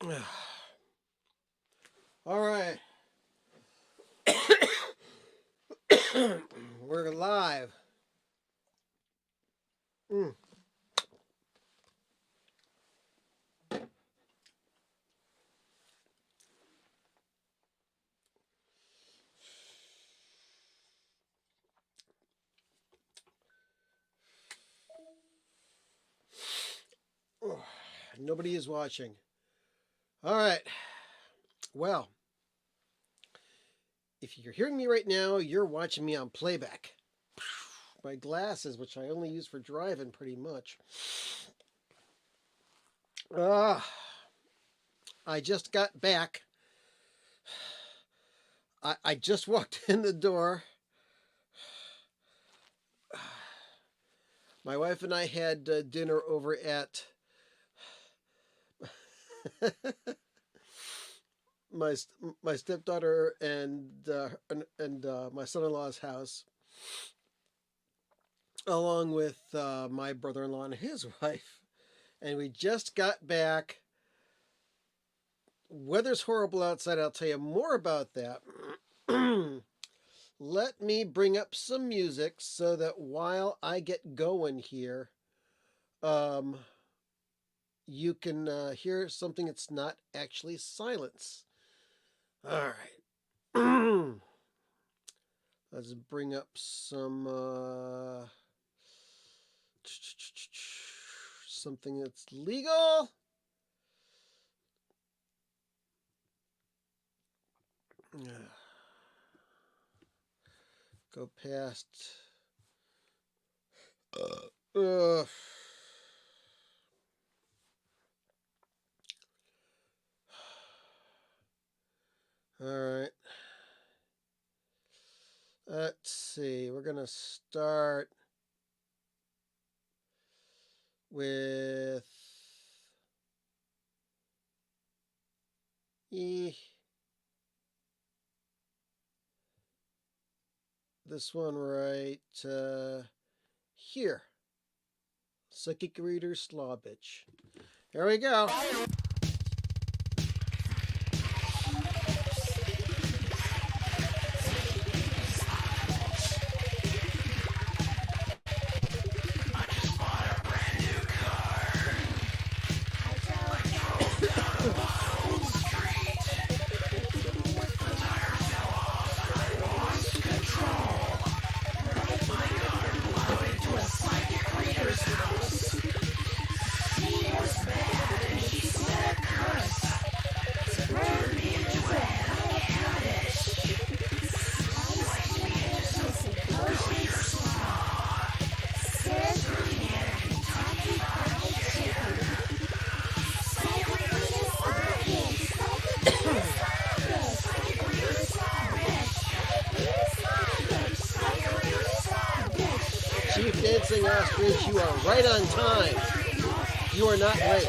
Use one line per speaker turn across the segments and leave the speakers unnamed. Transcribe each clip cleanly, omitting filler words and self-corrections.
All right. We're live. Nobody is watching. All right. Well, if you're hearing me right now, you're watching me on playback. My glasses, which I only use for driving pretty much. I just got back. I just walked in the door. My wife and I had dinner over at my stepdaughter and my son-in-law's house, along with my brother-in-law and his wife, and we just got back. Weather's horrible outside. I'll tell you more about that. Let me bring up some music so that while I get going here, you can hear something that's not actually silence. All right. Let's bring up some something that's legal. Go past. All right. Let's see. We're gonna start with this one right here. Psychic Reader Slaw Bitch. Here we go. Chief Dancing Ostrich, you are right on time. You are not late.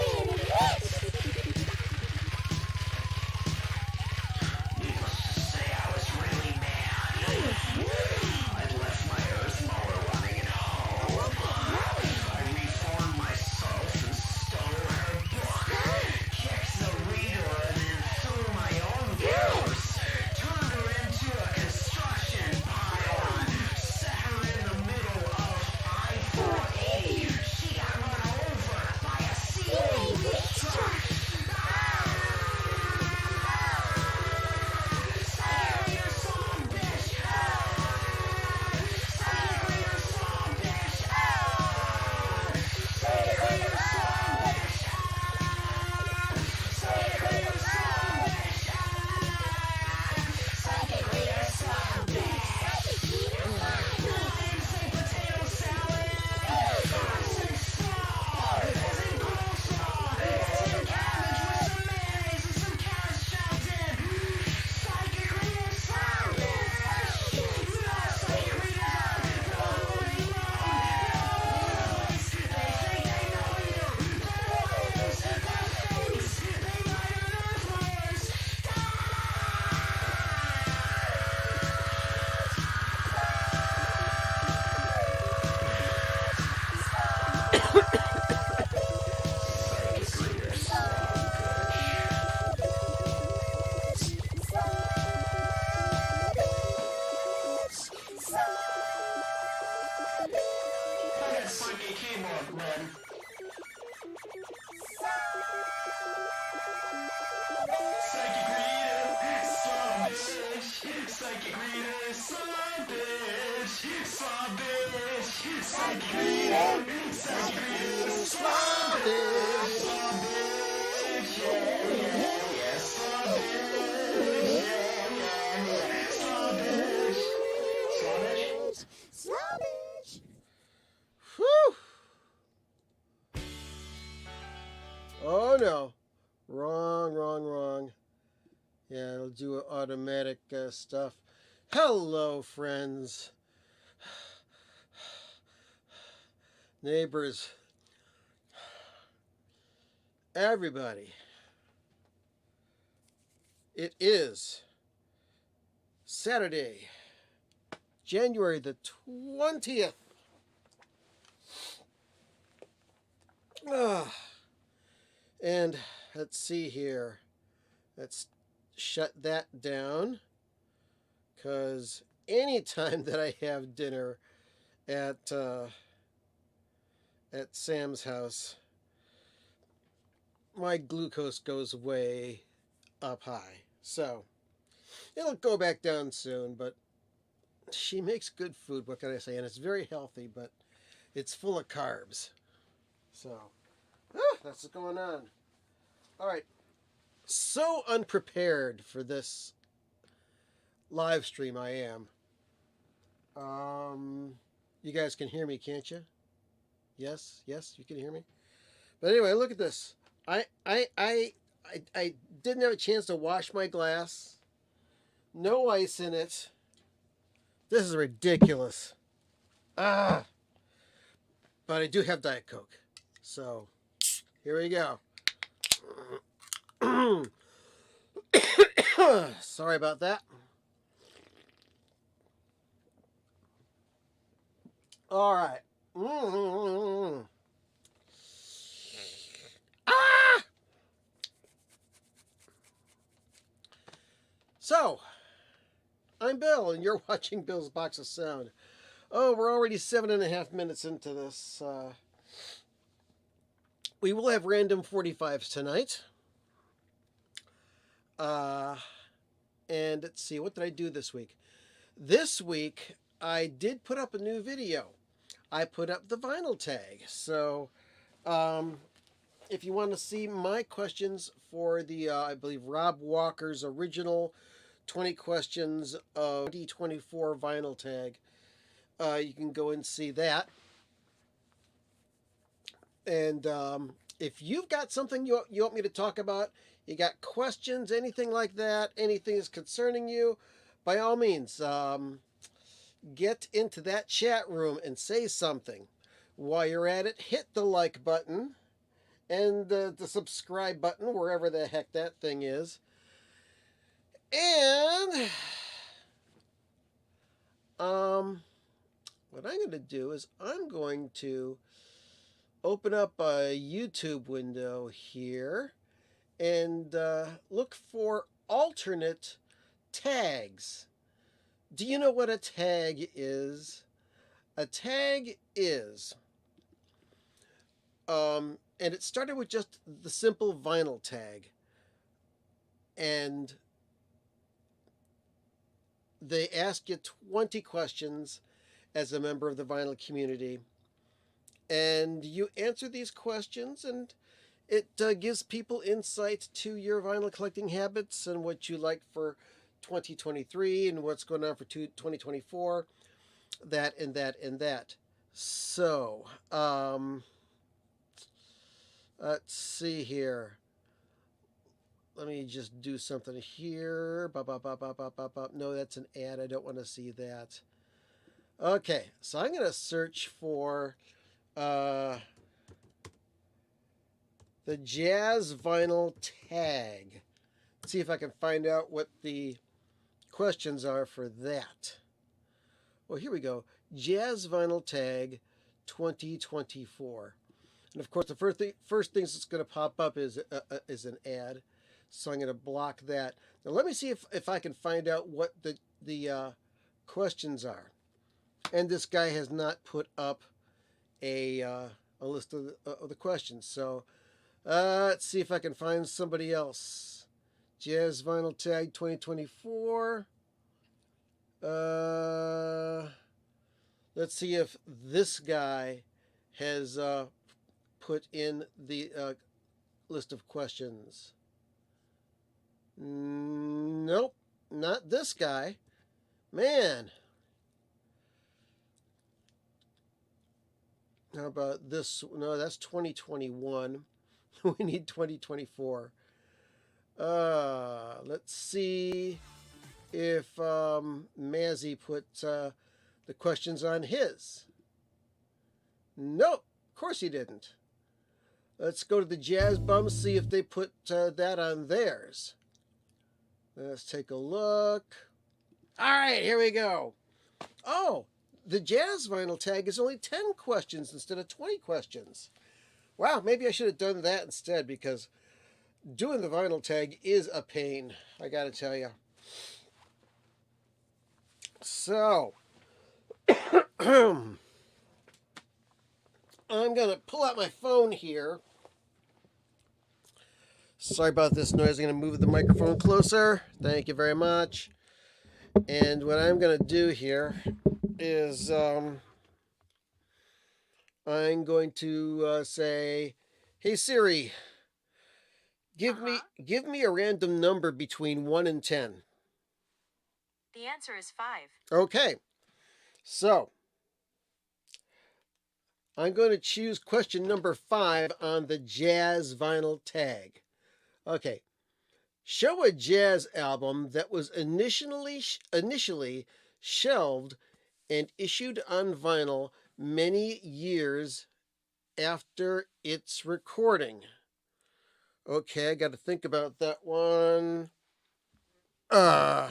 Oh no. Wrong, wrong, wrong. Yeah, it'll do automatic stuff. Hello, friends. Neighbors. Everybody. It is Saturday, January the 20th. Ah, and let's see here. Let's shut that down, because anytime that I have dinner at Sam's house, my glucose goes way up high. So it'll go back down soon, but she makes good food, what can I say? And it's very healthy, but it's full of carbs. So that's what's going on. All right. So unprepared for this live stream I am. You guys can hear me, can't you? Yes, you can hear me. But anyway, look at this. I didn't have a chance to wash my glass. No ice in it. This is ridiculous. Ah, but I do have Diet Coke. So here we go. Sorry about that. All right. Ah! So, I'm Bill, and you're watching Bill's Box of Sound. Oh, we're already 7.5 minutes into this. We will have random 45s tonight. And let's see, what did I do this week? This week, I did put up a new video. I put up the vinyl tag. So, if you want to see my questions for the, I believe, Rob Walker's original 20 questions of 2024 vinyl tag, you can go and see that. And if you've got something you want me to talk about, you got questions, anything like that, anything is concerning you, by all means, get into that chat room and say something. While you're at it, hit the like button and the subscribe button, wherever the heck that thing is. And what I'm going to do is I'm going to open up a YouTube window here and look for alternate tags. Do you know what a tag is? A tag is, and it started with just the simple vinyl tag, and they ask you 20 questions as a member of the vinyl community, and you answer these questions, and it gives people insight to your vinyl collecting habits and what you like for 2023 and what's going on for 2024, that and that and that. So, let's see here. Let me just do something here. No, that's an ad. I don't want to see that. Okay, so I'm going to search for the jazz vinyl tag. See if I can find out what the questions are for that. Well, here we go. Jazz vinyl tag 2024. And of course, the first thing that's going to pop up is an ad. So I'm going to block that. Now let me see if I can find out what the questions are. And this guy has not put up a list of the questions. So let's see if I can find somebody else. Jazz vinyl tag 2024. Let's see if this guy has put in the list of questions. Nope, not this guy. Man. How about this? No, that's 2021. We need 2024. Let's see if Mazzy put the questions on his. Nope, of course he didn't. Let's go to the Jazz Bums, see if they put that on theirs. Let's take a look. All right, here we go. Oh, the Jazz Vinyl tag is only 10 questions instead of 20 questions. Wow, maybe I should have done that instead, because doing the vinyl tag is a pain, I gotta tell you. So, I'm gonna pull out my phone here. Sorry about this noise. I'm gonna move the microphone closer. Thank you very much. And what I'm gonna do here is I'm going to say, "Hey Siri, give me a random number between 1 and 10."
The answer is 5.
Okay. So, I'm going to choose question number 5 on the Jazz Vinyl tag. Okay. Show a jazz album that was initially shelved and issued on vinyl many years after its recording. Okay, I got to think about that one. I'll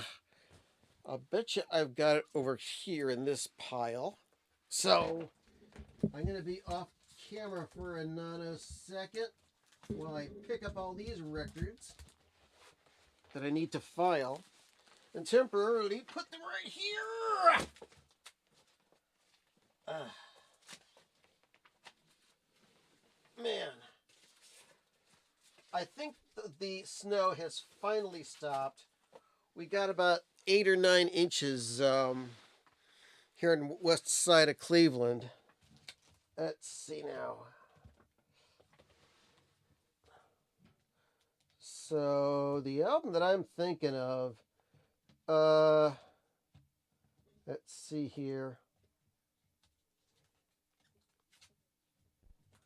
bet you I've got it over here in this pile. So I'm going to be off camera for a nanosecond while I pick up all these records that I need to file and temporarily put them right here. Man, I think the snow has finally stopped. We got about 8 or 9 inches here in the west side of Cleveland. Let's see now. So the album that I'm thinking of, let's see here.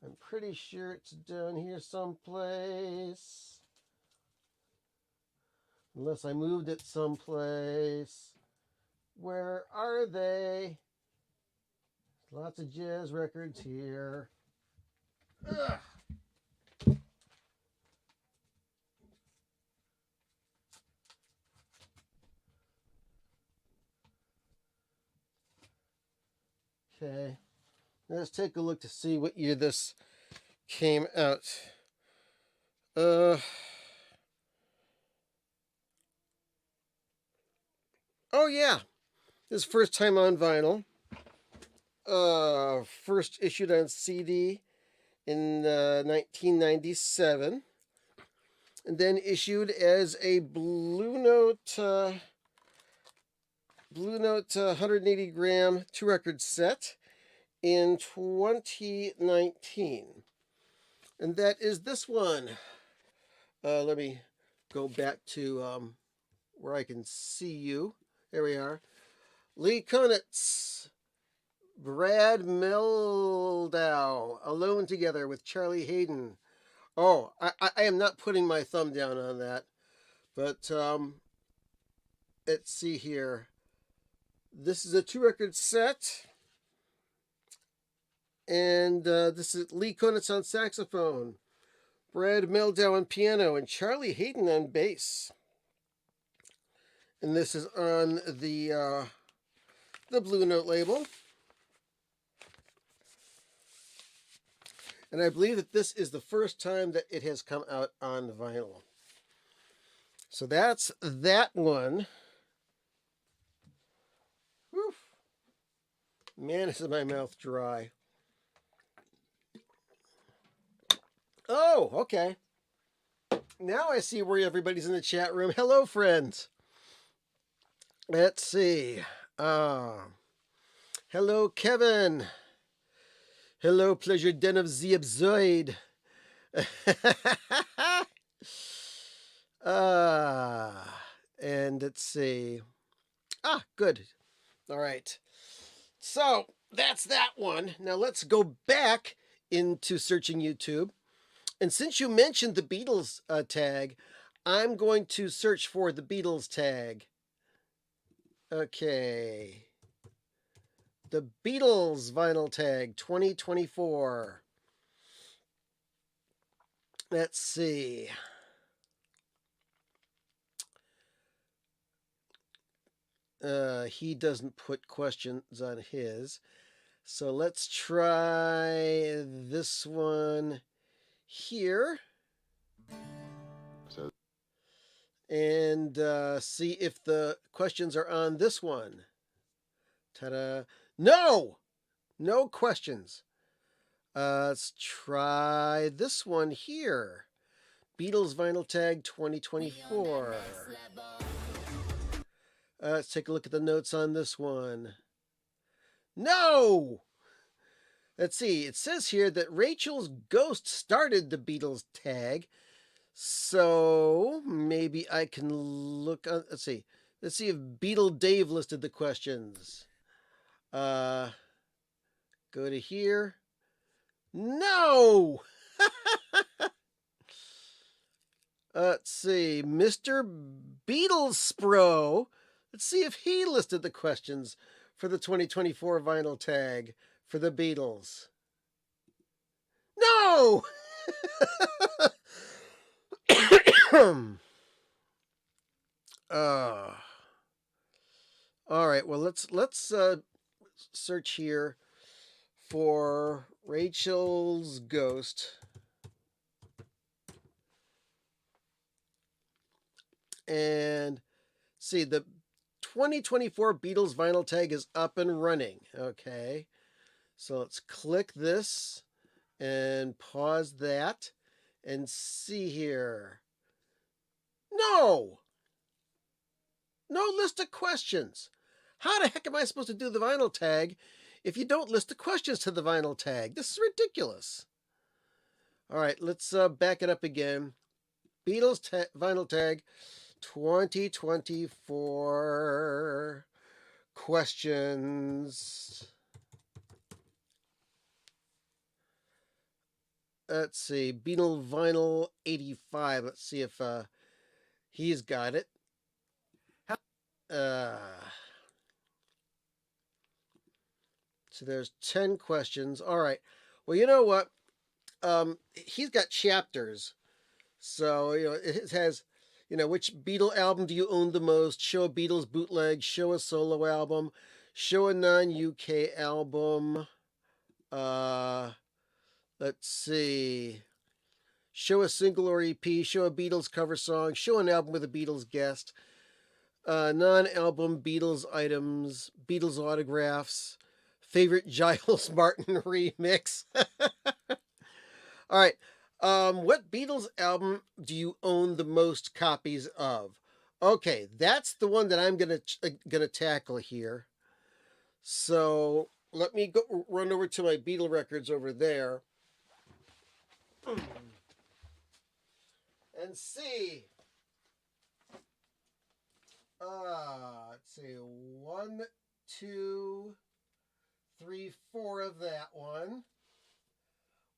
I'm pretty sure it's down here someplace. Unless I moved it someplace. Where are they? Lots of jazz records here. Ugh. Okay, let's take a look to see what year this came out. Oh yeah, this is first time on vinyl. First issued on CD in 1997, and then issued as a Blue Note 180 gram 2-record set in 2019, and that is this one. Let me go back to where I can see you. There we are. Lee Konitz, Brad Mehldau, Alone Together with Charlie Hayden. Oh, I am not putting my thumb down on that, but let's see here. This is a 2-record set, and this is Lee Konitz on saxophone, Brad Mehldau on piano, and Charlie Hayden on bass. And this is on the Blue Note label. And I believe that this is the first time that it has come out on vinyl. So that's that one. Whew. Man, is my mouth dry. Oh, okay. Now I see where everybody's in the chat room. Hello, friends. Let's see. Hello, Kevin. Hello, Pleasure Den of the Absurd. And let's see. Good. All right. So that's that one. Now let's go back into searching YouTube And since you mentioned the Beatles tag, I'm going to search for the Beatles tag. Okay. The Beatles vinyl tag 2024. Let's see. He doesn't put questions on his. So let's try this one here. And see if the questions are on this one. Ta-da. No! No questions. Let's try this one here. Beatles vinyl tag 2024. Let's take a look at the notes on this one. No! Let's see. It says here that Rachel's ghost started the Beatles tag. So maybe I can look on. Let's see. Let's see if Beatle Dave listed the questions. Go to here. No! Let's see. Mr. Beatlespro. Let's see if he listed the questions for the 2024 vinyl tag for the Beatles. No! All right. Well, let's search here for Rachel's ghost. And see, the 2024 Beatles vinyl tag is up and running. Okay. So let's click this and pause that and see here. No! No list of questions. How the heck am I supposed to do the vinyl tag if you don't list the questions to the vinyl tag? This is ridiculous. All right, let's back it up again. Beatles vinyl tag 2024 questions. Let's see, Beatle vinyl 85. Let's see if he's got it. So there's 10 questions. All right. Well, you know what? He's got chapters. So, it has, which Beatle album do you own the most? Show a Beatles bootleg, show a solo album, show a non-UK album. Let's see. Show a single or EP, show a Beatles cover song, show an album with a Beatles guest, non-album Beatles items, Beatles autographs, favorite Giles Martin remix. All right. What Beatles album do you own the most copies of? Okay, that's the one that I'm gonna tackle here. So let me go run over to my Beatle records over there and see. Let's see, 1, 2, 3, 4 of that one.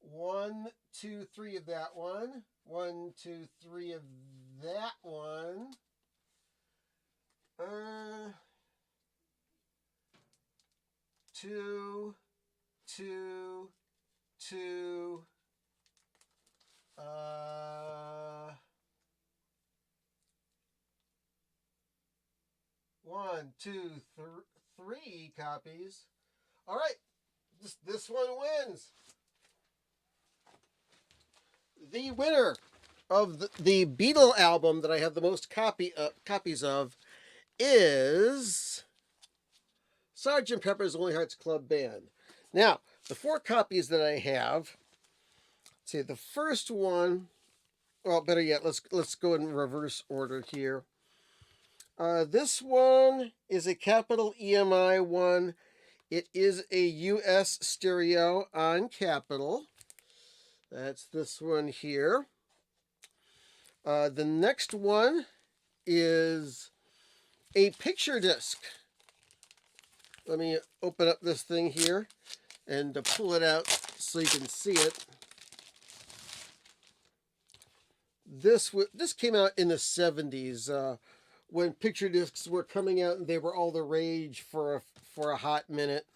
1, 2, 3 of that one. 1, 2, 3 of that one. 2, 2, 2. 1, 2, 3 copies. All right, this one wins. The winner of the Beatle album that I have the most copies of is Sgt. Pepper's Lonely Hearts Club Band. Now, the 4 copies that I have, let's see, the first one, well, better yet, let's go in reverse order here. This one is a capital EMI one. It is a US stereo on Capitol. That's this one here. The next one is a picture disc. Let me open up this thing here and pull it out so you can see it. this came out in the 70s when picture discs were coming out and they were all the rage for a hot minute.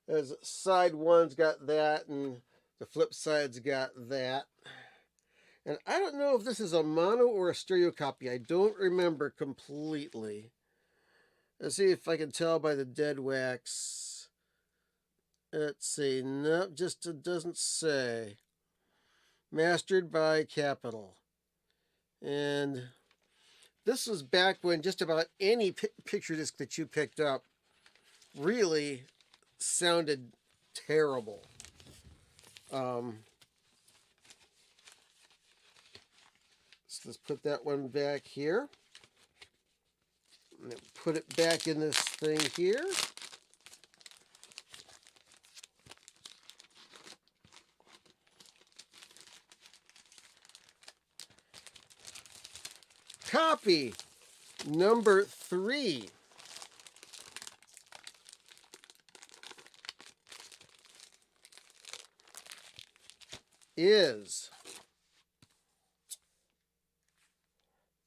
As side one's got that and the flip side's got that. And I don't know if this is a mono or a stereo copy. I don't remember completely. Let's see if I can tell by the dead wax. Let's see. Nope, just it doesn't say. Mastered by Capitol. And this was back when just about any picture disc that you picked up really sounded terrible. So let's put that one back here. And put it back in this thing here. Copy number 3 is,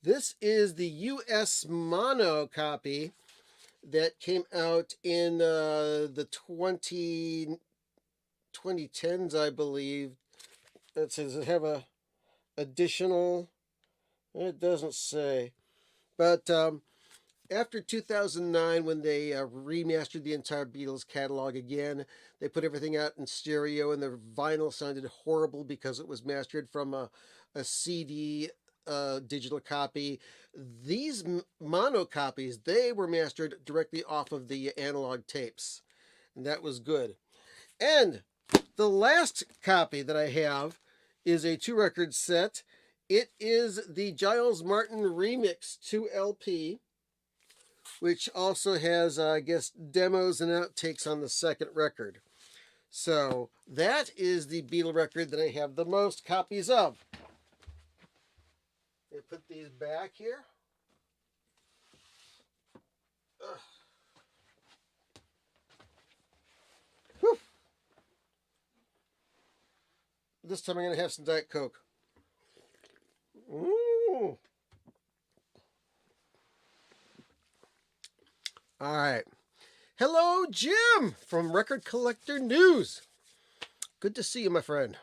this is the US mono copy that came out in the 2010s, I believe. It says it have a additional, it doesn't say, but after 2009, when they remastered the entire Beatles catalog again, they put everything out in stereo, and the vinyl sounded horrible because it was mastered from a CD digital copy. These mono copies, they were mastered directly off of the analog tapes, and that was good. And the last copy that I have is a 2-record set. It is the Giles Martin Remix 2 LP, which also has, I guess, demos and outtakes on the second record. So that is the Beatle record that I have the most copies of. I put these back here. Whew. This time I'm going to have some Diet Coke. Ooh. All right. Hello, Jim from Record Collector News. Good to see you, my friend.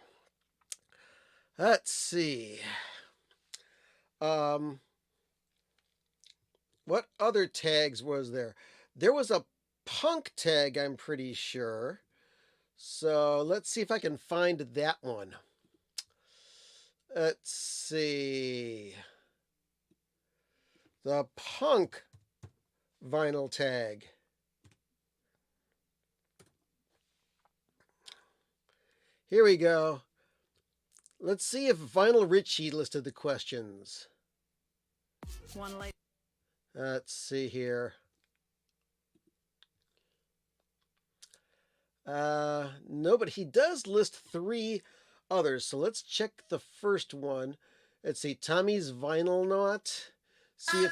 Let's see. What other tags was there? There was a punk tag, I'm pretty sure. So let's see if I can find that one. Let's see. The punk vinyl tag. Here we go. Let's see if Vinyl Richie listed the questions. Let's see here. No, but he does list 3 others. So let's check the first one. Let's see, Tommy's Vinyl Knot. See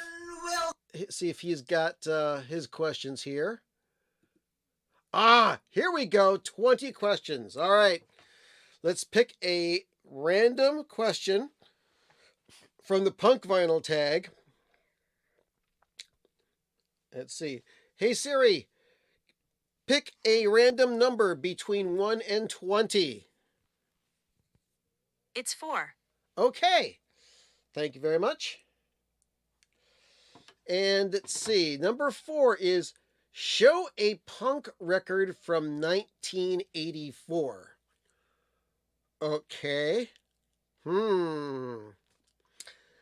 if he's got his questions here. Here we go. 20 questions. All right. Let's pick a random question from the punk vinyl tag. Let's see. Hey Siri, pick a random number between 1 and 20.
It's 4.
Okay. Thank you very much. And let's see. Number 4 is show a punk record from 1984. Okay.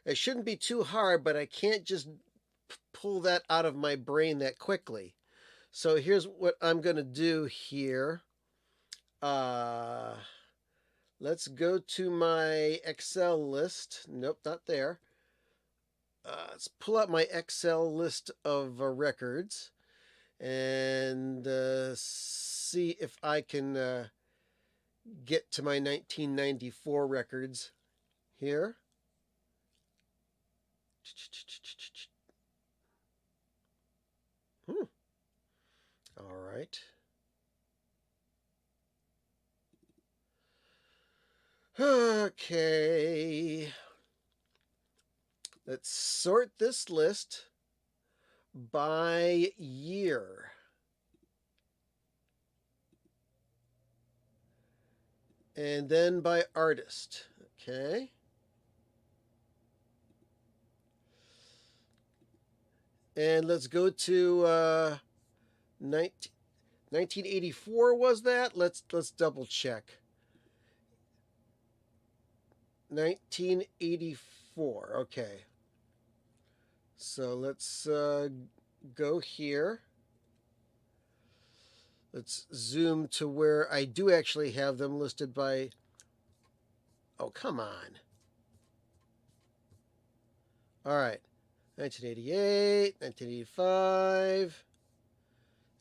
It shouldn't be too hard, but I can't just pull that out of my brain that quickly. So here's what I'm going to do here. Let's go to my Excel list. Nope, not there. Let's pull out my Excel list of records and see if I can get to my 1994 records here. All right. Okay. Let's sort this list by year. And then by artist. Okay. And let's go to 1984 was that? Let's double check. 1984. Okay. So let's go here. Let's zoom to where I do actually have them listed by... Oh, come on. All right. 1988, 1985.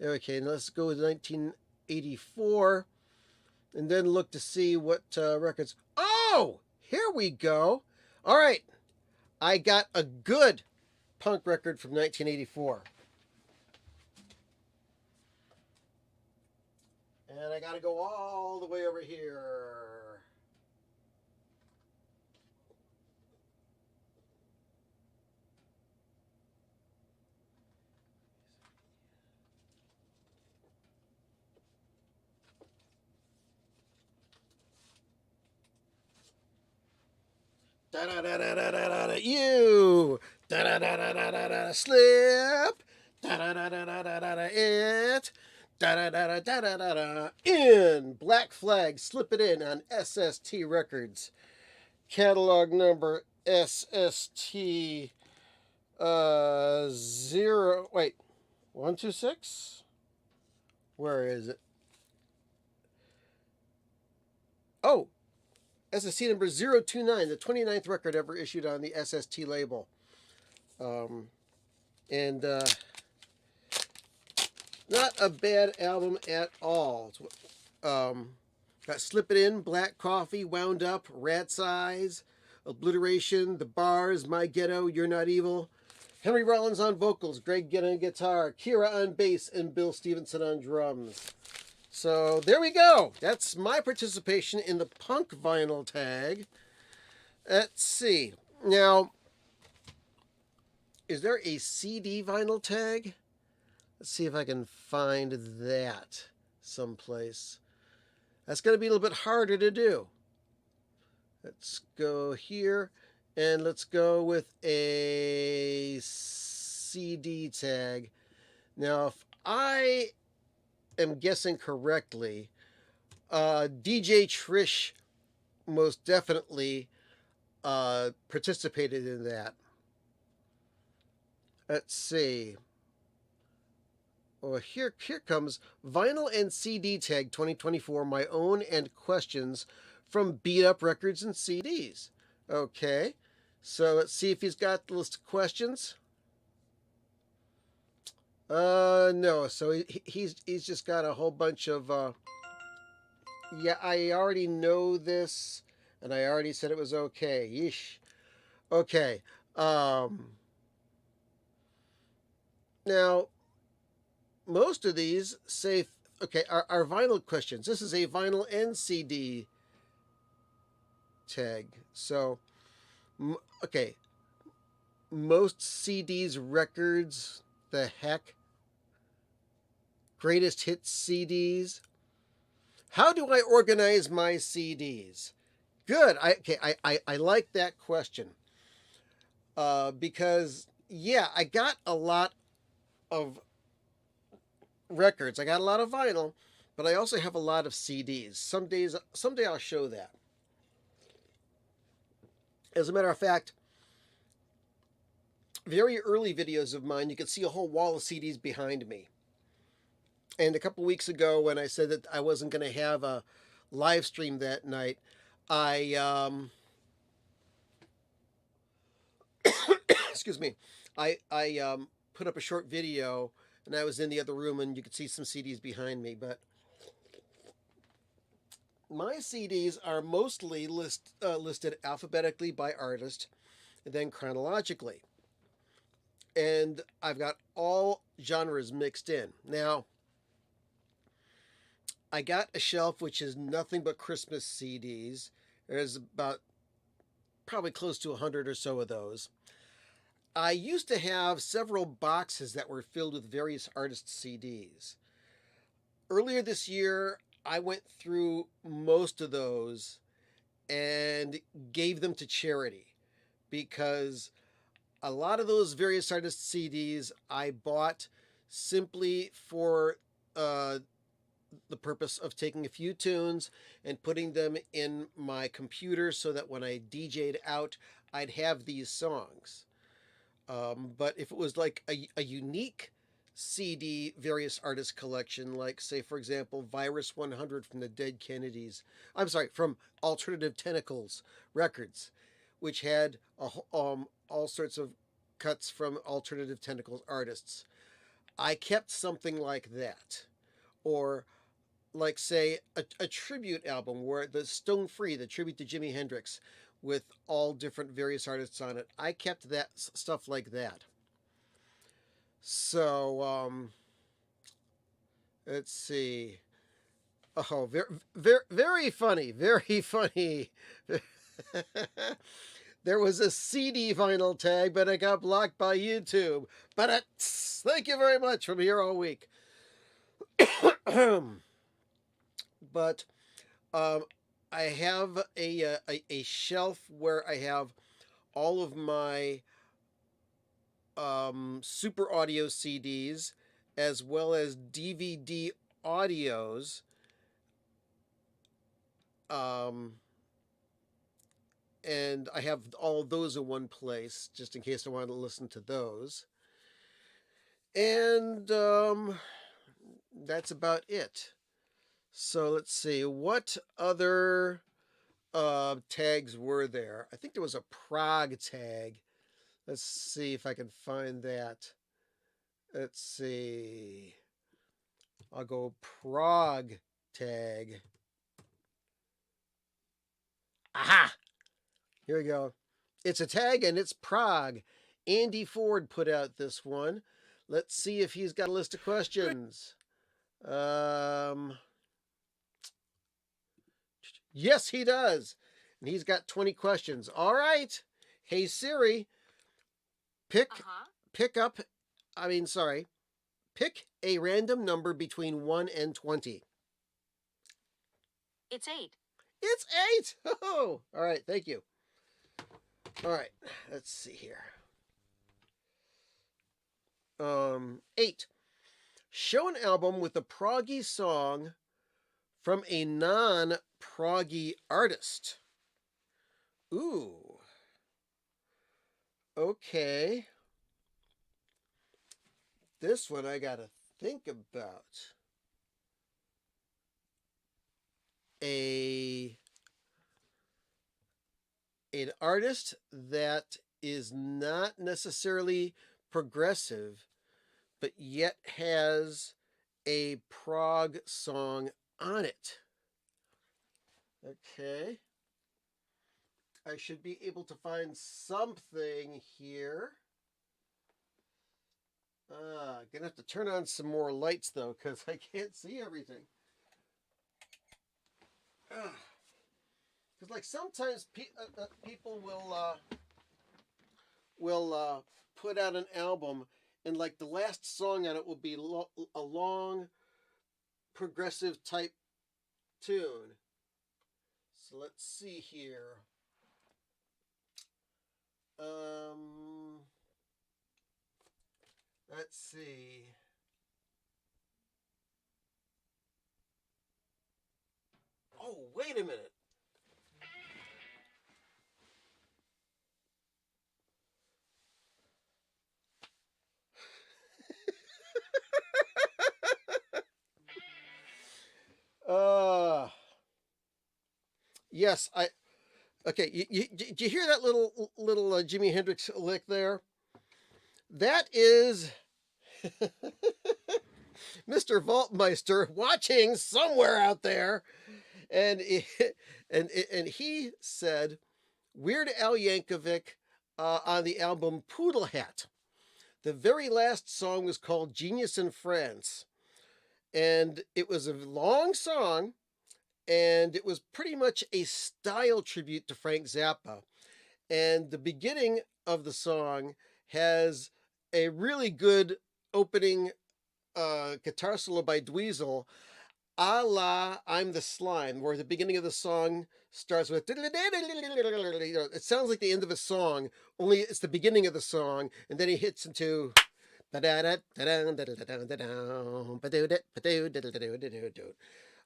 Okay, and let's go with 1984. And then look to see what records... Oh! Here we go. All right. I got a good punk record from 1984. And I got to go all the way over here. Da da da da da da da you. Da da da da da da da slip. Da da da da da da da it. Da da da da da da da da in. Black Flag, slip it in on SST Records. Catalog number SST 126. Where is it? Oh, SST number 029, the 29th record ever issued on the SST label. And not a bad album at all. Got Slip It In, Black Coffee, Wound Up, Rat's Eyes, Obliteration, The Bars, My Ghetto, You're Not Evil, Henry Rollins on vocals, Greg Ginn on guitar, Kira on bass, and Bill Stevenson on drums. So there we go. That's my participation in the punk vinyl tag. Let's see. Now, is there a CD vinyl tag? Let's see if I can find that someplace. That's going to be a little bit harder to do. Let's go here and let's go with a CD tag. Now, if I am guessing correctly, DJ Trish most definitely participated in that. Let's see. Well, here comes Vinyl and CD Tag 2024, my own and questions from Beat Up Records and CDs. Okay, so let's see if he's got the list of questions. No, so he's just got a whole bunch of, yeah, I already know this, and I already said it was okay. Yeesh. Okay, now, most of these say, okay, are vinyl questions. This is a vinyl and CD tag. So, okay, most CDs, records, the heck, greatest hits CDs. How do I organize my CDs? Good. I like that question. Because, yeah, I got a lot of records. I got a lot of vinyl, but I also have a lot of CDs. Someday I'll show that. As a matter of fact, very early videos of mine, you can see a whole wall of CDs behind me. And a couple weeks ago, when I said that I wasn't going to have a live stream that night, I excuse me, I put up a short video, and I was in the other room, and you could see some CDs behind me. But my CDs are mostly listed alphabetically by artist, and then chronologically. And I've got all genres mixed in. Now, I got a shelf which is nothing but Christmas CDs. There's about probably close to 100 or so of those. I used to have several boxes that were filled with various artists' CDs. Earlier this year, I went through most of those and gave them to charity because a lot of those various artists' CDs I bought simply for uh, the purpose of taking a few tunes and putting them in my computer so that when I DJ'd out, I'd have these songs. But if it was like a unique CD various artists collection, like, say, for example, Virus 100 from the Dead Kennedys, I'm sorry, from Alternative Tentacles Records, which had all sorts of cuts from Alternative Tentacles artists, I kept something like that. Or, like, say, a tribute album where the Stone Free, the tribute to Jimi Hendrix, with all different various artists on it. I kept that stuff like that. So, let's see. Oh, very, very, very funny. Very funny. There was a CD vinyl tag, but it got blocked by YouTube. But thank you very much. From here all week. But I have a shelf where I have all of my super audio CDs as well as DVD audios. And I have all of those in one place just in case I want to listen to those. And that's about it. So let's see, what other tags were there? I think there was a Prague tag. Let's see if I can find that. Let's see. I'll go Prague tag. Aha! Here we go. It's a tag and it's Prague. Andy Ford put out this one. Let's see if he's got a list of questions. Yes, he does. And he's got 20 questions. All right. Hey, Siri, pick a random number between 1 and 20.
It's 8.
It's 8. Oh, all right. Thank you. All right. Let's see here. 8. Show an album with a proggy song from a non-proggy artist. Ooh. Okay. This one I gotta think about. An artist that is not necessarily progressive, but yet has a prog song on it. Okay. I should be able to find something here. Gonna have to turn on some more lights though, because I can't see everything. Because like sometimes people will put out an album, and like the last song on it will be a long progressive type tune. So let's see here. Let's see. Oh, wait a minute. Yes, okay, did you hear that little Jimi Hendrix lick there? That is Mr. Vaultmeister watching somewhere out there, and and he said Weird Al Yankovic on the album Poodle Hat. The very last song was called Genius in France, and it was a long song, and it was pretty much a style tribute to Frank Zappa. And the beginning of the song has a really good opening guitar solo by Dweezil, a la I'm the Slime, where the beginning of the song starts with, it sounds like the end of a song, only it's the beginning of the song, and then he hits into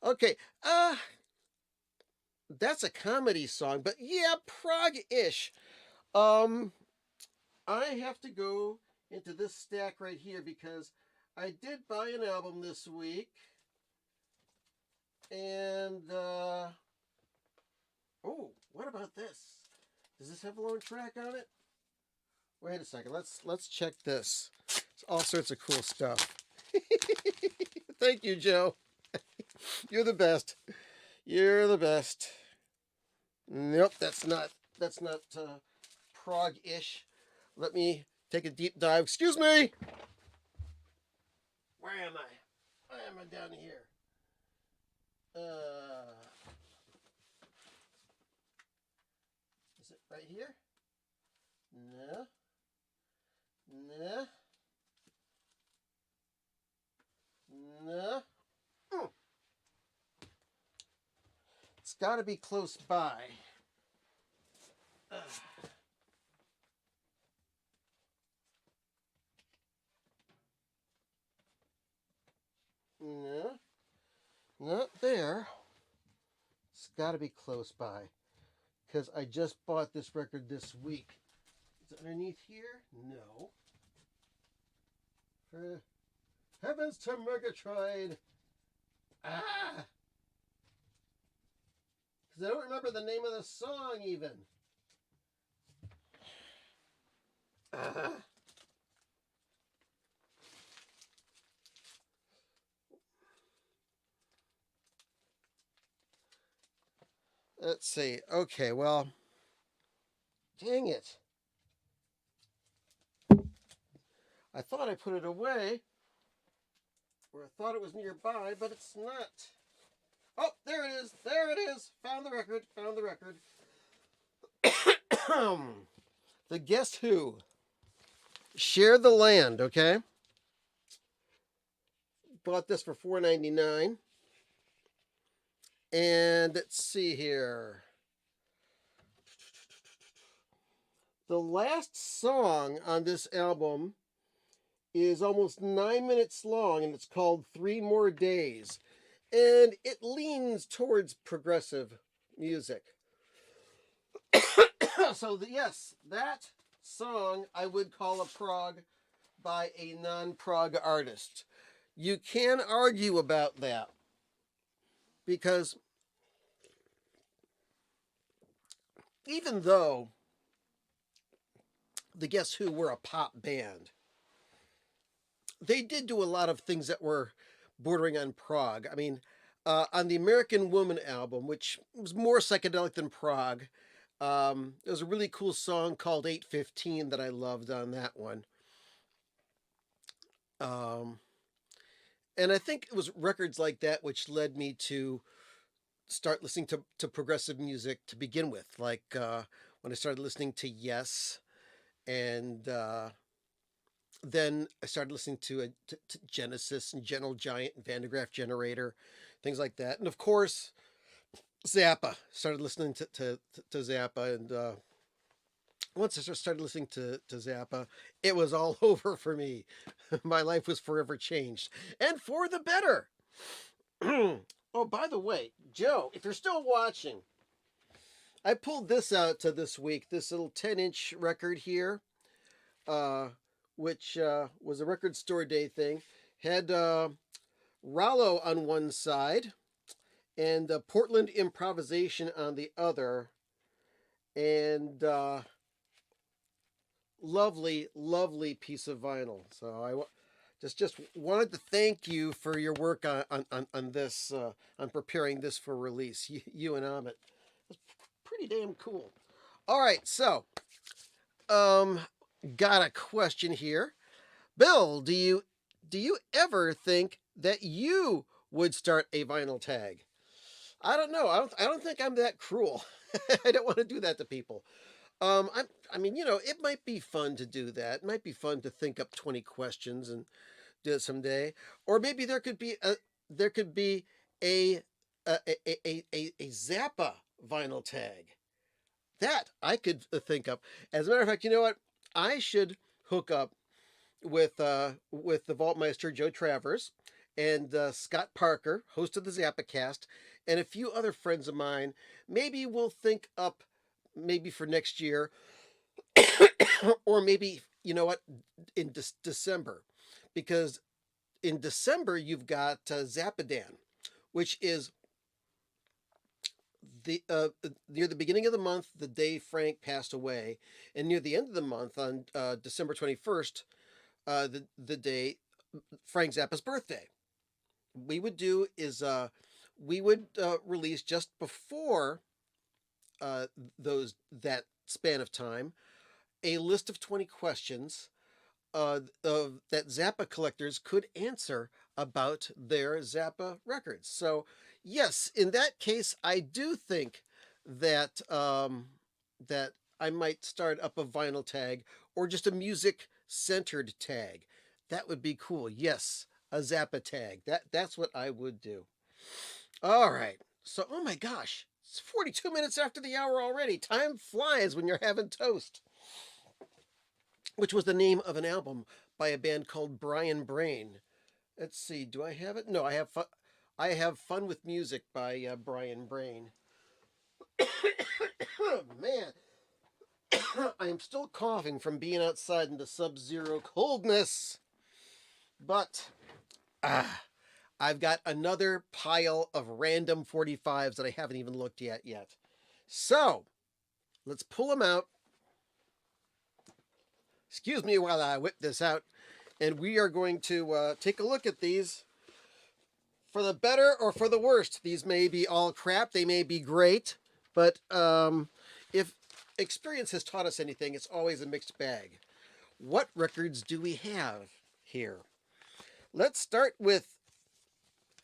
okay, that's a comedy song, but yeah, prog-ish. Um, I have to go into this stack right here because I did buy an album this week, and oh, what about this? Does this have a lone track on it? Wait a second. Let's check this. It's all sorts of cool stuff. Thank you, Joe. You're the best. You're the best. Nope, that's not prog-ish. Let me take a deep dive. Excuse me. Where am I? Why am I down here? Is it right here? No. No. No. It's got to be close by. No. Not there. It's got to be close by. Because I just bought this record this week. Is it underneath here? No. For heavens to Murgatroyd. Ah! Because I don't remember the name of the song even. Ah. Let's see. Okay, well, dang it. I thought I put it away, or I thought it was nearby, but it's not. Oh, there it is. There it is. Found the record. Found the record. The Guess Who. Share the Land, okay? Bought this for $4.99. And let's see here. The last song on this album is almost 9 minutes long, and it's called 3 More Days. And it leans towards progressive music. So, yes, that song I would call a prog by a non-prog artist. You can argue about that because even though the Guess Who were a pop band, they did do a lot of things that were bordering on prog. I mean, on the American Woman album, which was more psychedelic than prog, there was a really cool song called 815 that I loved on that one. And I think it was records like that which led me to start listening to progressive music to begin with. Like when I started listening to Yes, and then I started listening to Genesis and Gentle Giant and Van de Graaff Generator, things like that. And of course, Zappa. Started listening to Zappa, and once I started listening to Zappa, it was all over for me. My life was forever changed, and for the better. Oh, by the way, Joe, if you're still watching, I pulled this out to this week, this little 10-inch record here, which was a record store day thing. Had Rollo on one side and Portland Improvisation on the other. And lovely, lovely piece of vinyl. So I just wanted to thank you for your work on this, on preparing this for release. You and Amit. It's pretty damn cool. All right, so got a question here. Bill, do you ever think that you would start a vinyl tag? I don't know. I don't think I'm that cruel. I don't want to do that to people. I mean, it might be fun to do that. It might be fun to think up 20 questions and do it someday. Or maybe there could be a a Zappa vinyl tag that I could think up. As a matter of fact, you know what? I should hook up with the Vaultmeister Joe Travers and Scott Parker, host of the Zappa Cast, and a few other friends of mine. Maybe we'll think up maybe for next year, or maybe you know what, in December, because in December you've got Zappadan, which is the near the beginning of the month, the day Frank passed away, and near the end of the month on December 21st, the day Frank Zappa's birthday. We would do is we would release just before uh, those that span of time a list of 20 questions that Zappa collectors could answer about their Zappa records. So, yes, in that case, I do think that that I might start up a vinyl tag or just a music centered tag. That would be cool. Yes, a Zappa tag. That's what I would do. All right. So, oh my gosh, it's 42 minutes after the hour already. Time flies when you're having toast, which was the name of an album by a band called Brian Brain. Let's see, do I have it? No, I have fun. I have fun with music by Brian Brain. Oh, man, I am still coughing from being outside in the sub-zero coldness. But I've got another pile of random 45s that I haven't even looked at yet. So let's pull them out. Excuse me while I whip this out. And we are going to take a look at these. For the better or for the worst, these may be all crap. They may be great. But if experience has taught us anything, it's always a mixed bag. What records do we have here? Let's start with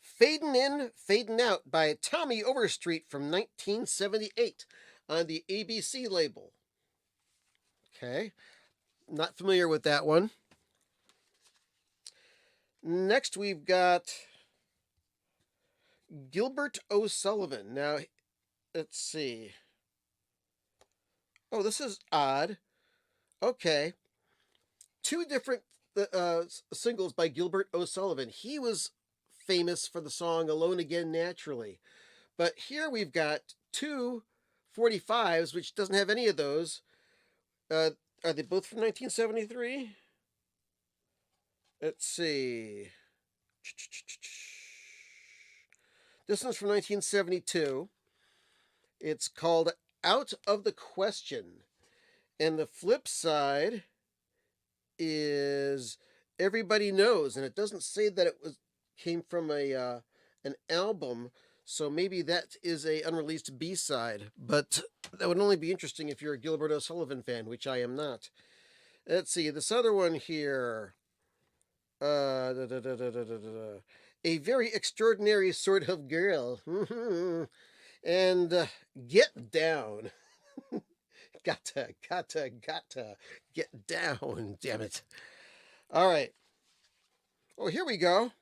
Fadin' In, Fadin' Out by Tommy Overstreet from 1978 on the ABC label. Okay, not familiar with that one. Next, we've got Gilbert O'Sullivan. Now, let's see. Oh, this is odd. Okay. Two different singles by Gilbert O'Sullivan. He was famous for the song Alone Again Naturally. But here we've got two 45s, which doesn't have any of those. Are they both from 1973? Let's see. This one's from 1972. It's called Out of the Question. And the flip side is Everybody Knows. And it doesn't say that it came from an album. So maybe that is a unreleased B-side. But that would only be interesting if you're a Gilbert O'Sullivan fan, which I am not. Let's see. This other one here. A very extraordinary sort of girl. And Get Down. gotta get down, damn it. All right. Oh, here we go.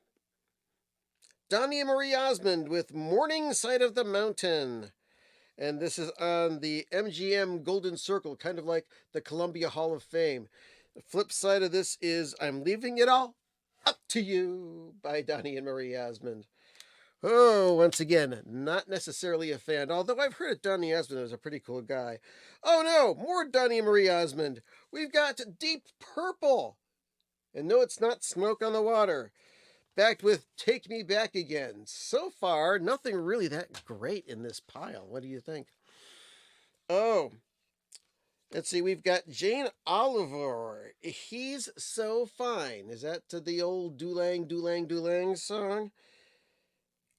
Donnie and Marie Osmond with Morning Side of the Mountain. And this is on the MGM Golden Circle, kind of like the Columbia Hall of Fame. The flip side of this is I'm Leaving It All Up to You by Donnie and Marie Osmond. Oh, once again, not necessarily a fan, although I've heard Donnie Osmond is a pretty cool guy. Oh no, more Donnie and Marie Osmond. We've got Deep Purple. And no, it's not Smoke on the Water. Backed with Take Me Back Again. So far, nothing really that great in this pile. What do you think? Oh, let's see. We've got Jane Oliver. He's So Fine. Is that the old Dulang, Dulang, Dulang song?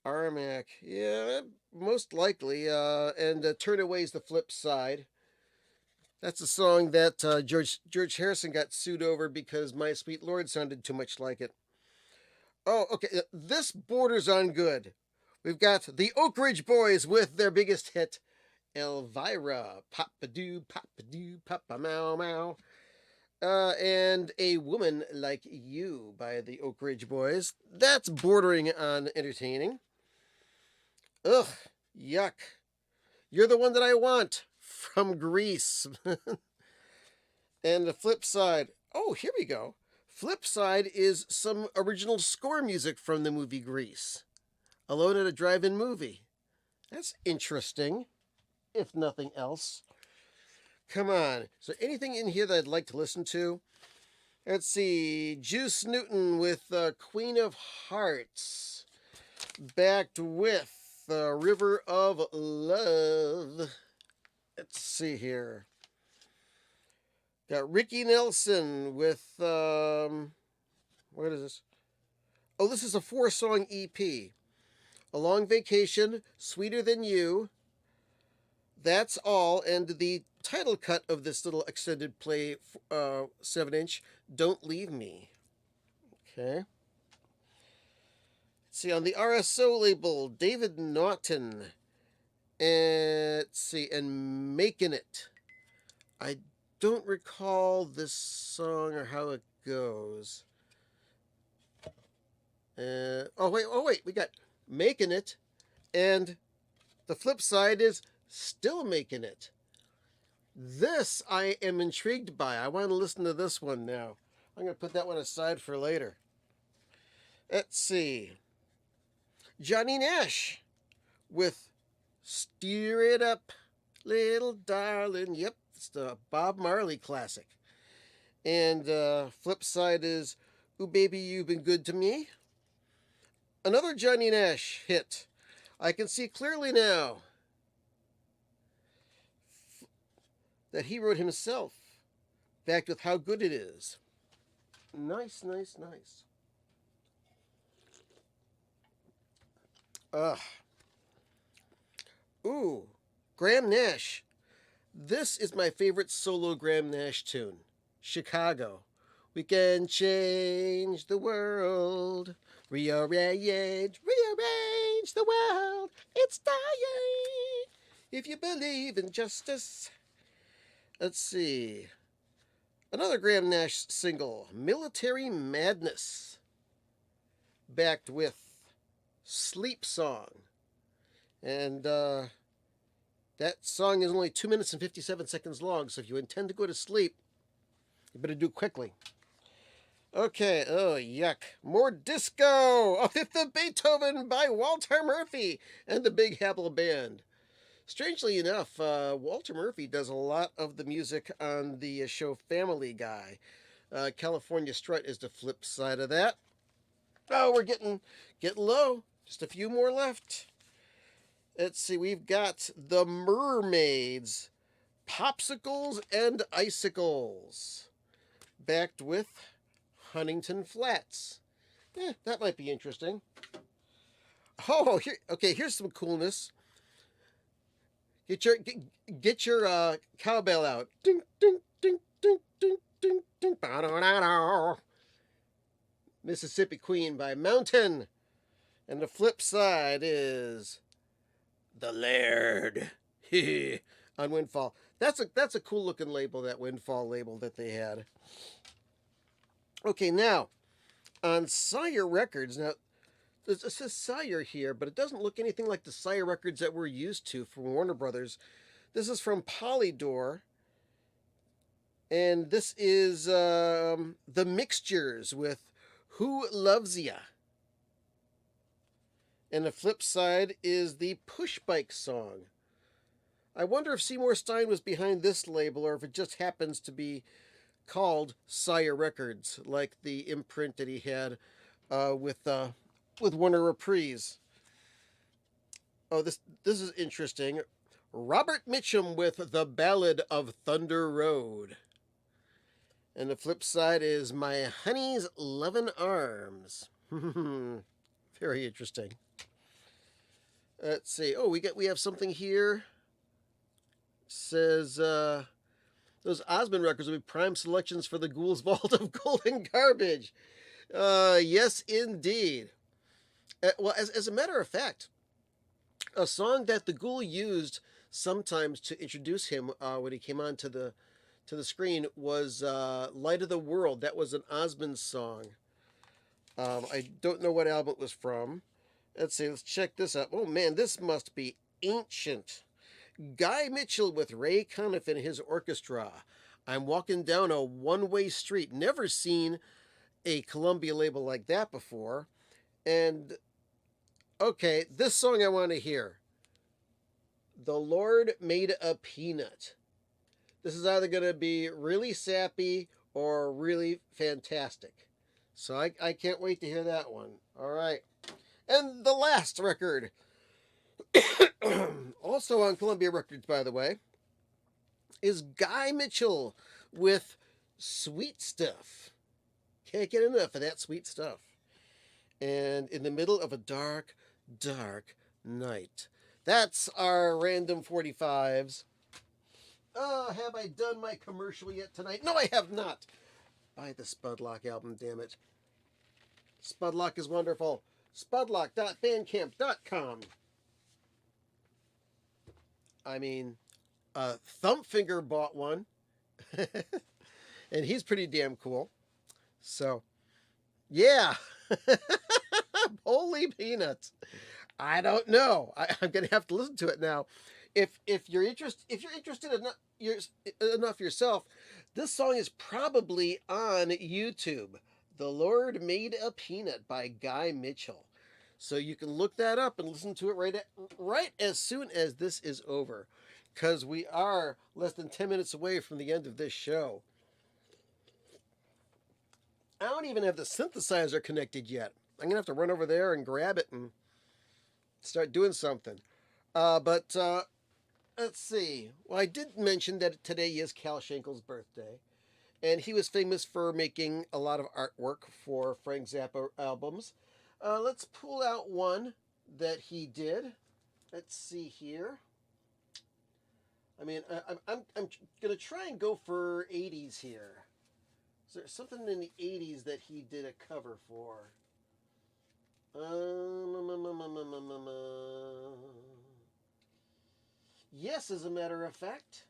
Armac. Yeah, most likely. And Turn Away's the flip side. That's a song that George Harrison got sued over because My Sweet Lord sounded too much like it. Oh, okay. This borders on good. We've got the Oak Ridge Boys with their biggest hit, Elvira, Papa-doo, Papa-doo, Papa-mow-mow. And A Woman Like You by the Oak Ridge Boys. That's bordering on entertaining. Ugh, yuck. You're the One That I Want from Grease. And the flip side, oh, here we go. Flip side is some original score music from the movie Grease. Alone at a Drive-In Movie. That's interesting, if nothing else. Come on. Is there anything in here that I'd like to listen to? Let's see. Juice Newton with Queen of Hearts. Backed with River of Love. Let's see here. Got Ricky Nelson with, what is this? Oh, this is a 4-song EP. A Long Vacation, Sweeter Than You, That's All, and the title cut of this little extended play 7-inch, Don't Leave Me. Okay. Let's see, on the RSO label, David Naughton. And let's see, and Making It. I don't recall this song or how it goes. Oh wait, we got Making It, and the flip side is Still Making It. This I am intrigued by. I want to listen to this one now. I'm going to put that one aside for later. Let's see. Johnny Nash with Steer It Up, Little Darling. Yep, it's the Bob Marley classic. And flip side is Ooh Baby You've Been Good to Me. Another Johnny Nash hit. I Can See Clearly Now. That he wrote himself. Backed with How Good It Is. Nice, nice, nice. Ooh, Graham Nash. This is my favorite solo Graham Nash tune. Chicago. We can change the world. Rearrange the world. It's dying. If you believe in justice. Let's see. Another Graham Nash single, Military Madness. Backed with Sleep Song. And that song is only 2 minutes and 57 seconds long, so if you intend to go to sleep, you better do it quickly. Okay, oh, yuck. More disco! A Fifth of Beethoven by Walter Murphy and the Big Apple Band. Strangely enough, Walter Murphy does a lot of the music on the show Family Guy. California Strut is the flip side of that. Oh, we're getting low. Just a few more left. Let's see, we've got the Mermaids, Popsicles and Icicles, backed with Huntington Flats. That might be interesting. Oh, here's some coolness. Get your cowbell out. Ding, ding, ding, ding, ding, ding, ding. Mississippi Queen by Mountain. And the flip side is The Laird on Windfall. That's a cool looking label, that Windfall label that they had. Okay, now on Sire Records. Now it says Sire here, but it doesn't look anything like the Sire Records that we're used to from Warner Brothers. This is from Polydor, and this is The Mixtures with Who Loves Ya. And the flip side is the Push Bike song. I wonder if Seymour Stein was behind this label, or if it just happens to be called Sire Records, like the imprint that he had with Warner Reprise. Oh, this is interesting. Robert Mitchum with The Ballad of Thunder Road. And the flip side is My Honey's Lovin' Arms. Very interesting. Let's see. Oh, we have something here. Says those Osmond records will be prime selections for the Ghoul's Vault of Golden Garbage. Yes, indeed. Well, as a matter of fact, a song that the Ghoul used sometimes to introduce him when he came on to the screen was "Light of the World." That was an Osmond song. I don't know what album it was from. Let's see. Let's check this out. Oh man, this must be ancient. Guy Mitchell with Ray Conniff and his orchestra. I'm walking down a one-way street. Never seen a Columbia label like that before. And okay, this song I want to hear. The Lord Made a Peanut. This is either going to be really sappy or really fantastic. So I can't wait to hear that one. All right. And the last record, also on Columbia Records, by the way, is Guy Mitchell with Sweet Stuff. Can't get enough of that sweet stuff. And in the middle of a dark, dark night. That's our random 45s. Oh, have I done my commercial yet tonight? No, I have not. Buy the Spudlock album, damn it. Spudlock is wonderful. Spudlock.bandcamp.com. I mean, Thumpfinger bought one. And he's pretty damn cool. So, yeah. Holy peanuts. I don't know. I'm going to have to listen to it now. If you're interested enough yourself, this song is probably on YouTube. The Lord Made a Peanut by Guy Mitchell. So you can look that up and listen to it right as soon as this is over, because we are less than 10 minutes away from the end of this show. I don't even have the synthesizer connected yet. I'm going to have to run over there and grab it and start doing something. But let's see. Well, I did mention that today is Cal Schenkel's birthday. And he was famous for making a lot of artwork for Frank Zappa albums. Let's pull out one that he did. Let's see here. I mean, I'm going to try and go for 80s here. Is there something in the 80s that he did a cover for? Yes, as a matter of fact.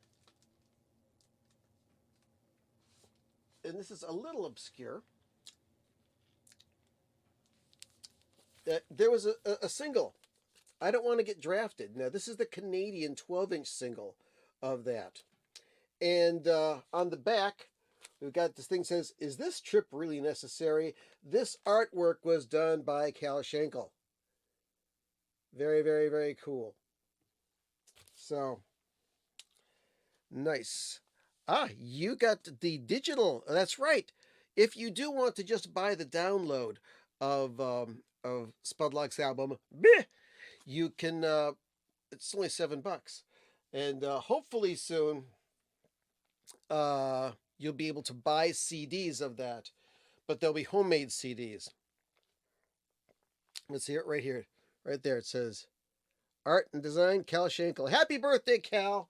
And this is a little obscure. There was a single, I Don't Want to Get Drafted. Now, this is the Canadian 12-inch single of that. And on the back, we've got this thing that says, "Is this trip really necessary?" This artwork was done by Cal Schenkel. Very, very, very cool. So, nice. You got the digital. That's right. If you do want to just buy the download of Spudlock's album, you can. It's only $7, and hopefully soon, you'll be able to buy CDs of that, but they'll be homemade CDs. Let's see it right here, right there. It says, "Art and Design, Cal Schenkel." Happy birthday, Cal!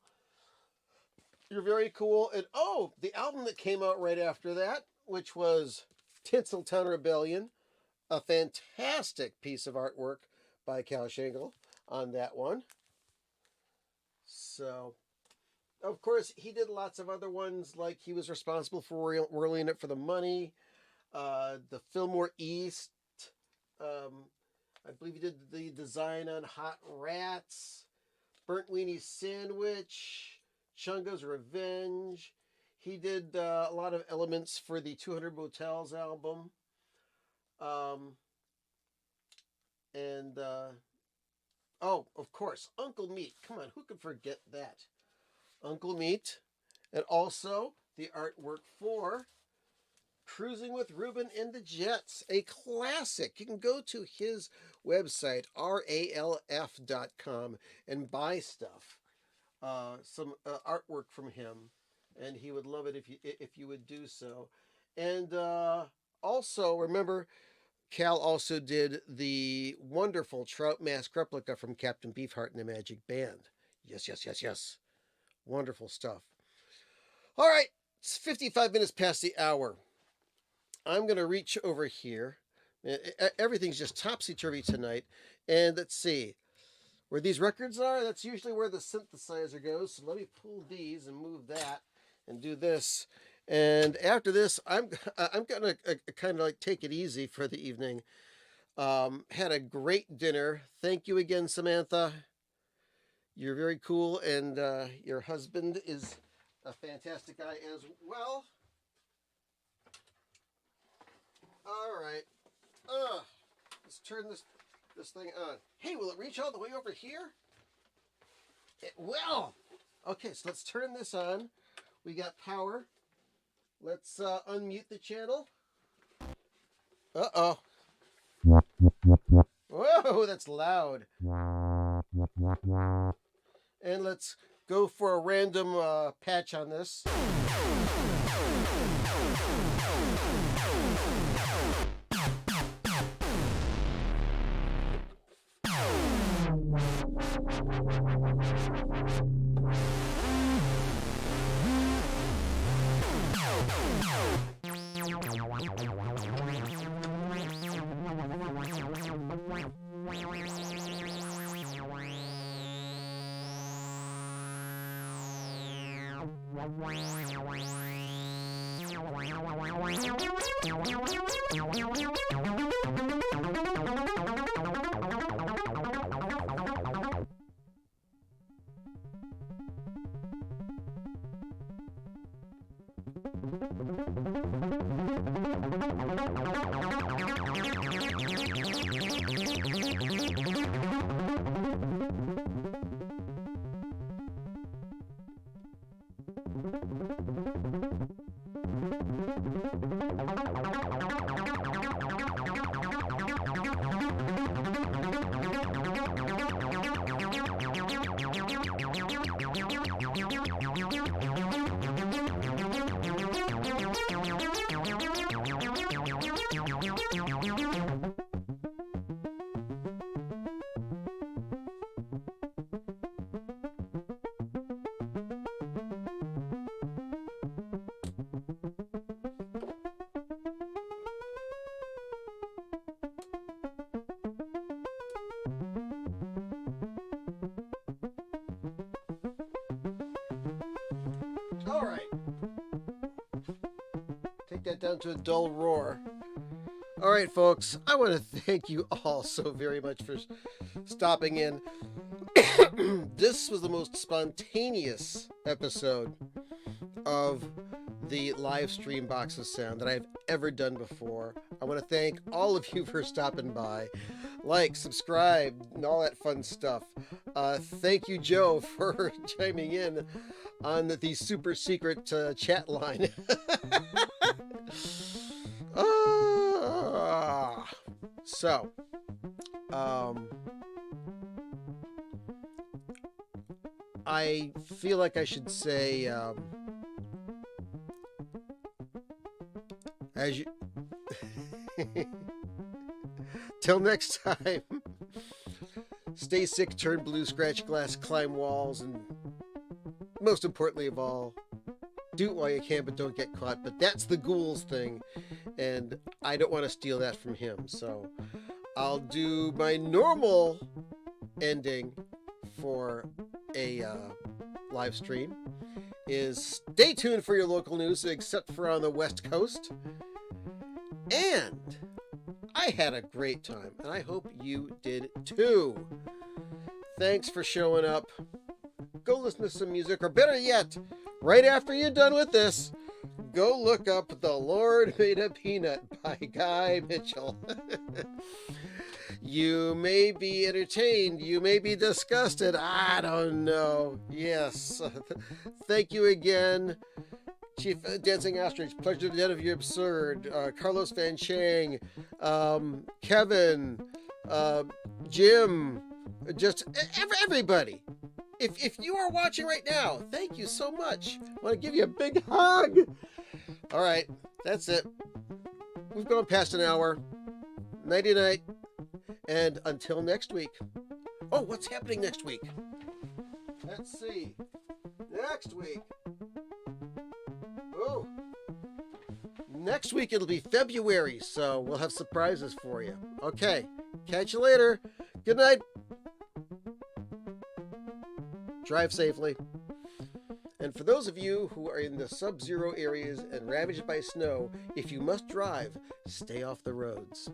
You're very cool. And oh, the album that came out right after that, which was Tinseltown Rebellion, a fantastic piece of artwork by Cal Schenkel on that one. So, of course, he did lots of other ones, like he was responsible for Whirling It for the Money, the Fillmore East. I believe he did the design on Hot Rats, Burnt Weenie Sandwich, Chunga's Revenge. He did a lot of elements for the 200 Motels album. Oh, of course, Uncle Meat. Come on, who could forget that? Uncle Meat. And also the artwork for Cruising with Ruben and the Jets, a classic. You can go to his website, ralf.com, and buy stuff. Some artwork from him, and he would love it if you would do so. And also, remember, Cal also did the wonderful Trout Mask replica from Captain Beefheart and the Magic Band. Yes, yes, yes, yes. Wonderful stuff. All right, it's 55 minutes past the hour. I'm going to reach over here. Everything's just topsy-turvy tonight. And let's see. Where these records are, that's usually where the synthesizer goes. So let me pull these and move that and do this. And after this, I'm gonna kind of like take it easy for the evening. Had a great dinner. Thank you again, Samantha. You're very cool, and your husband is a fantastic guy as well. All right. Let's turn this thing on. Hey, will it reach all the way over here? It will. Okay, so let's turn this on. We got power. Let's unmute the channel. Uh-oh. Whoa, that's loud. And let's go for a random patch on this. All right. Take that down to a dull roar. All right, folks, I want to thank you all so very much for stopping in. This was the most spontaneous episode of the live stream Box of Sound that I've ever done before. I want to thank all of you for stopping by. Like, subscribe, and all that fun stuff. Thank you, Joe, for chiming in on the super secret chat line. So, I feel like I should say, as you, till next time, stay sick, turn blue, scratch glass, climb walls, and most importantly of all, do it while you can, but don't get caught. But that's the Ghouls thing, and I don't want to steal that from him. So I'll do my normal ending for a live stream is stay tuned for your local news, except for on the West Coast. And I had a great time, and I hope you did too. Thanks for showing up. Go listen to some music, or better yet, right after you're done with this, go look up The Lord Made a Peanut by Guy Mitchell. You may be entertained, you may be disgusted, I don't know. Yes. Thank you again, Chief Dancing Ostrich, Pleasure to the End of Your Absurd, Carlos Van Chang, Kevin, Jim, just everybody. If you are watching right now, thank you so much. I want to give you a big hug. All right, that's it. We've gone past an hour. Nighty-night. And until next week. Oh, what's happening next week? Let's see. Next week. Oh. Next week it'll be February, so we'll have surprises for you. Okay. Catch you later. Good night. Drive safely. And for those of you who are in the sub-zero areas and ravaged by snow, if you must drive, stay off the roads.